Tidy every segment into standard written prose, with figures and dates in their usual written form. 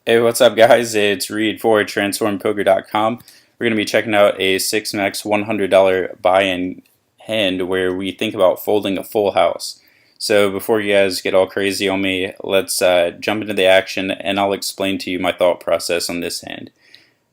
Hey, what's up, guys? It's Reed for TransformPoker.com. We're going to be checking out a 6max $100 buy-in hand where we think about folding a full house. So before you guys get all crazy on me, let's jump into the action and I'll explain to you my thought process on this hand.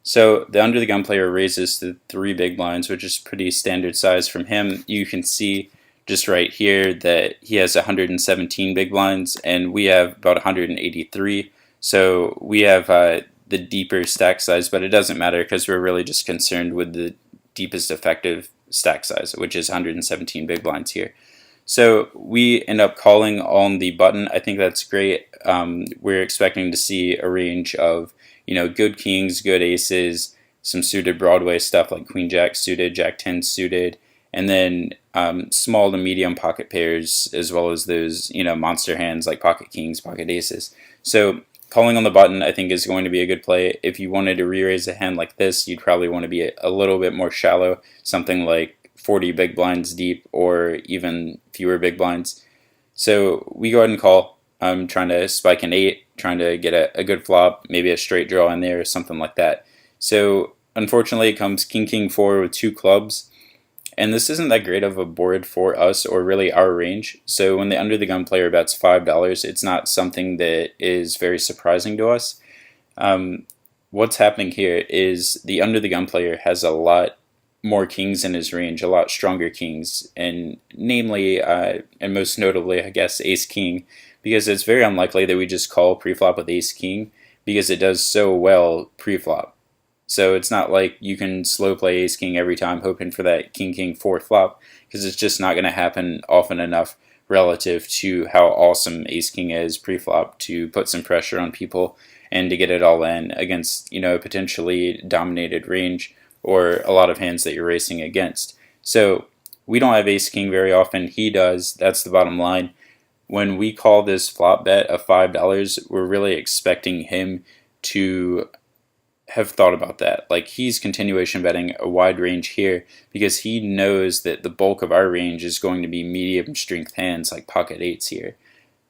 So the under the gun player raises to 3 big blinds, which is pretty standard size from him. You can see just right here that he has 117 big blinds and we have about 183. So we have the deeper stack size, but it doesn't matter because we're really just concerned with the deepest effective stack size, which is 117 big blinds here. So we end up calling on the button. I think that's great. We're expecting to see a range of good kings, good aces, some suited Broadway stuff like Queen Jack suited, Jack 10 suited, and then small to medium pocket pairs as well as those monster hands like pocket kings, pocket aces. So calling on the button I think is going to be a good play. If you wanted to re-raise a hand like this, you'd probably want to be a little bit more shallow, something like 40 big blinds deep or even fewer big blinds. So we go ahead and call. I'm trying to spike an 8, trying to get a good flop, maybe a straight draw in there or something like that. So unfortunately it comes King King 4 with 2 clubs. And this isn't that great of a board for us or really our range. So when the under the gun player bets $5, it's not something that is very surprising to us. What's happening here is the under the gun player has a lot more kings in his range, a lot stronger kings, and namely, and most notably, I guess, ace king, because it's very unlikely that we just call preflop with ace king because it does so well preflop. So it's not like you can slow play ace king every time hoping for that king king 4 flop, because it's just not going to happen often enough relative to how awesome ace king is preflop to put some pressure on people and to get it all in against potentially dominated range or a lot of hands that you're racing against. So we don't have ace king very often. He does. That's the bottom line. When we call this flop bet of $5, we're really expecting him to have thought about that. Like, he's continuation betting a wide range here because he knows that the bulk of our range is going to be medium strength hands like pocket eights here.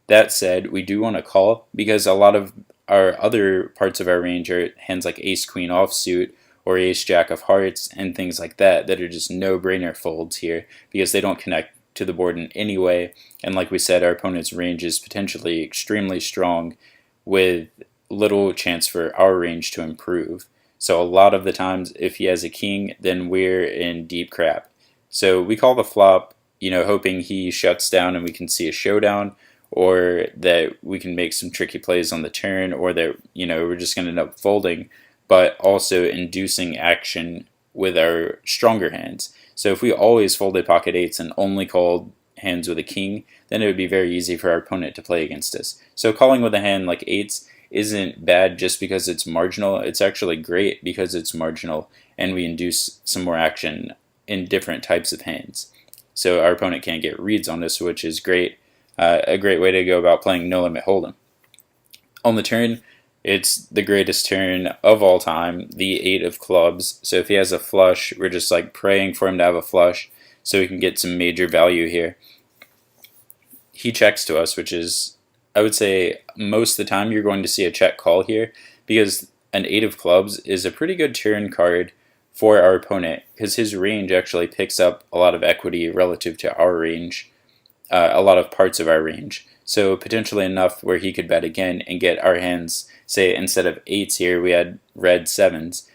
That said, we do want to call because a lot of our other parts of our range are hands like ace queen offsuit or ace jack of hearts and things like that are just no-brainer folds here because they don't connect to the board in any way. And like we said, our opponent's range is potentially extremely strong with little chance for our range to improve. So a lot of the times if he has a king, then we're in deep crap. So we call the flop, hoping he shuts down and we can see a showdown, or that we can make some tricky plays on the turn, or that we're just going to end up folding, but also inducing action with our stronger hands. So if we always folded pocket eights and only called hands with a king, then it would be very easy for our opponent to play against us. So calling with a hand like eights isn't bad just because it's marginal. It's actually great because it's marginal and we induce some more action in different types of hands. So our opponent can't get reads on this, which is great. A great way to go about playing no limit hold'em. On the turn, it's the greatest turn of all time, the 8 of clubs. So if he has a flush, we're just like praying for him to have a flush so we can get some major value here. He checks to us, which is, I would say, most of the time you're going to see a check call here because an 8 of clubs is a pretty good turn card for our opponent because his range actually picks up a lot of equity relative to our range, a lot of parts of our range. So potentially enough where he could bet again and get our hands, say instead of 8s here, we had red 7s.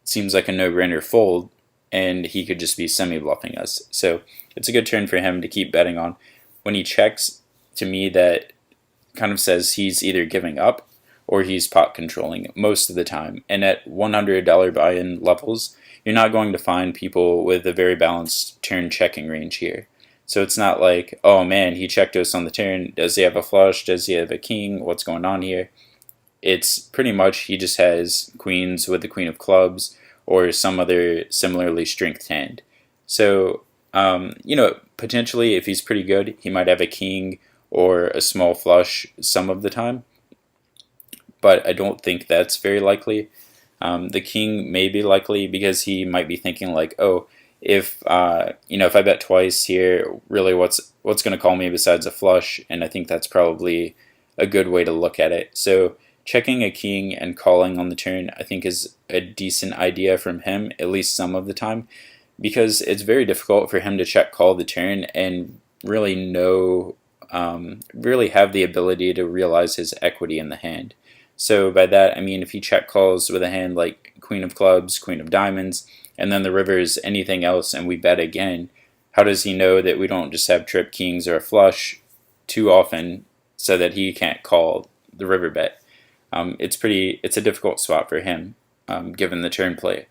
Seems like a no-brainer fold, and he could just be semi-bluffing us. So it's a good turn for him to keep betting on. When he checks, to me that kind of says he's either giving up or he's pot controlling most of the time. And at $100 buy-in levels, you're not going to find people with a very balanced turn checking range here. So it's not like, oh man, he checked us on the turn. Does he have a flush? Does he have a king? What's going on here? It's pretty much he just has queens with the queen of clubs or some other similarly strength hand. So, potentially if he's pretty good, he might have a king or a small flush some of the time. But I don't think that's very likely. The king may be likely because he might be thinking like, oh, if I bet twice here, really what's going to call me besides a flush? And I think that's probably a good way to look at it. So checking a king and calling on the turn I think is a decent idea from him, at least some of the time, because it's very difficult for him to check call the turn and really really have the ability to realize his equity in the hand. So by that I mean if he check calls with a hand like Queen of Clubs, Queen of Diamonds, and then the river is anything else and we bet again, how does he know that we don't just have trip kings or a flush too often so that he can't call the river bet? It's a difficult spot for him given the turn play.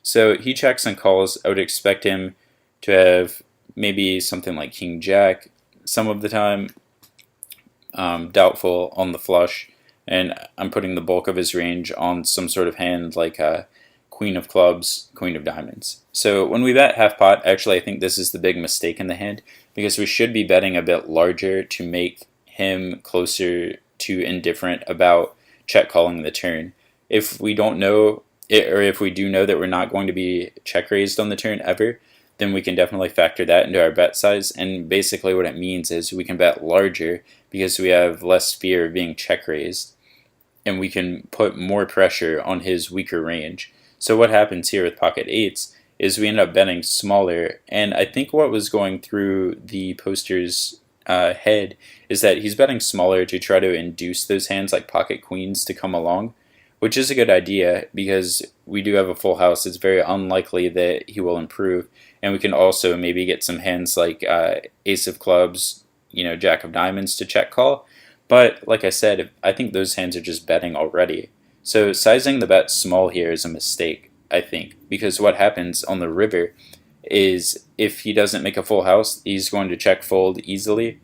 So he checks and calls. I would expect him to have maybe something like King Jack some of the time, doubtful on the flush, and I'm putting the bulk of his range on some sort of hand like Queen of Clubs, Queen of Diamonds. So when we bet half pot, actually I think this is the big mistake in the hand, because we should be betting a bit larger to make him closer to indifferent about check calling the turn. If we don't know it, or if we do know that we're not going to be check raised on the turn ever, then we can definitely factor that into our bet size. And basically what it means is we can bet larger because we have less fear of being check raised, and we can put more pressure on his weaker range. So what happens here with pocket eights is we end up betting smaller, and I think what was going through the poster's head is that he's betting smaller to try to induce those hands like pocket queens to come along, which is a good idea because we do have a full house. It's very unlikely that he will improve, and we can also maybe get some hands like Ace of Clubs, Jack of Diamonds to check call. But like I said, I think those hands are just betting already. So sizing the bet small here is a mistake, I think, because what happens on the river is if he doesn't make a full house, he's going to check fold easily,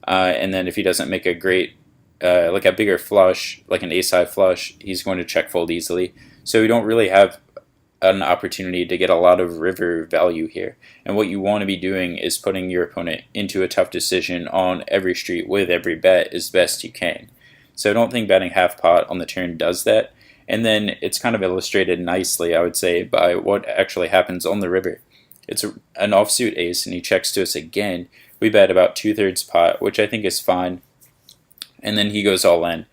and then if he doesn't make a great like a bigger flush, like an ace-high flush, he's going to check fold easily. So we don't really have an opportunity to get a lot of river value here. And what you want to be doing is putting your opponent into a tough decision on every street with every bet as best you can. So I don't think betting half pot on the turn does that. And then it's kind of illustrated nicely, I would say, by what actually happens on the river. It's an offsuit ace, and he checks to us again. We bet about 2/3 pot, which I think is fine. And then he goes all in.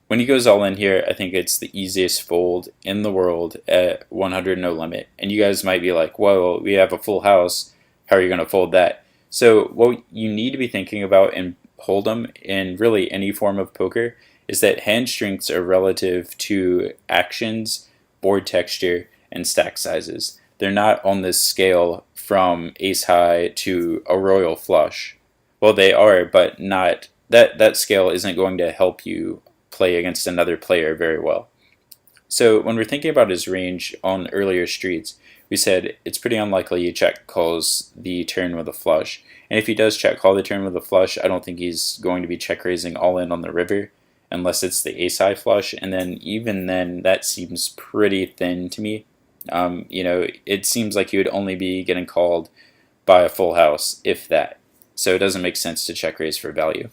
When he goes all in here, I think it's the easiest fold in the world at 100 no limit. And you guys might be like, whoa, we have a full house. How are you going to fold that? So what you need to be thinking about in Hold'em, in really any form of poker, is that hand strengths are relative to actions, board texture, and stack sizes. They're not on this scale from ace high to a royal flush. Well, they are, but not that scale isn't going to help you play against another player very well. So when we're thinking about his range on earlier streets, we said it's pretty unlikely he check calls the turn with a flush. And if he does check call the turn with a flush, I don't think he's going to be check raising all in on the river unless it's the ace-high flush. And then even then, that seems pretty thin to me. It seems like he would only be getting called by a full house, if that. So it doesn't make sense to check raise for value.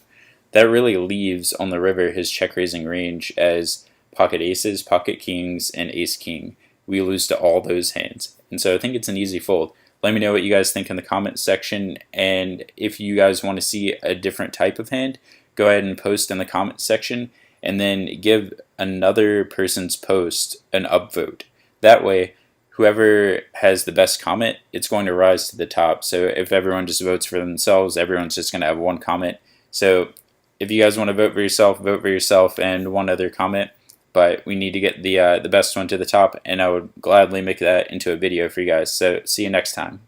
That really leaves on the river his check raising range as pocket aces, pocket kings, and ace king. We lose to all those hands. And so I think it's an easy fold. Let me know what you guys think in the comments section, and if you guys want to see a different type of hand, go ahead and post in the comments section, and then give another person's post an upvote. That way, whoever has the best comment, it's going to rise to the top. So if everyone just votes for themselves, everyone's just going to have one comment. So if you guys want to vote for yourself and one other comment. But we need to get the best one to the top, and I would gladly make that into a video for you guys. So see you next time.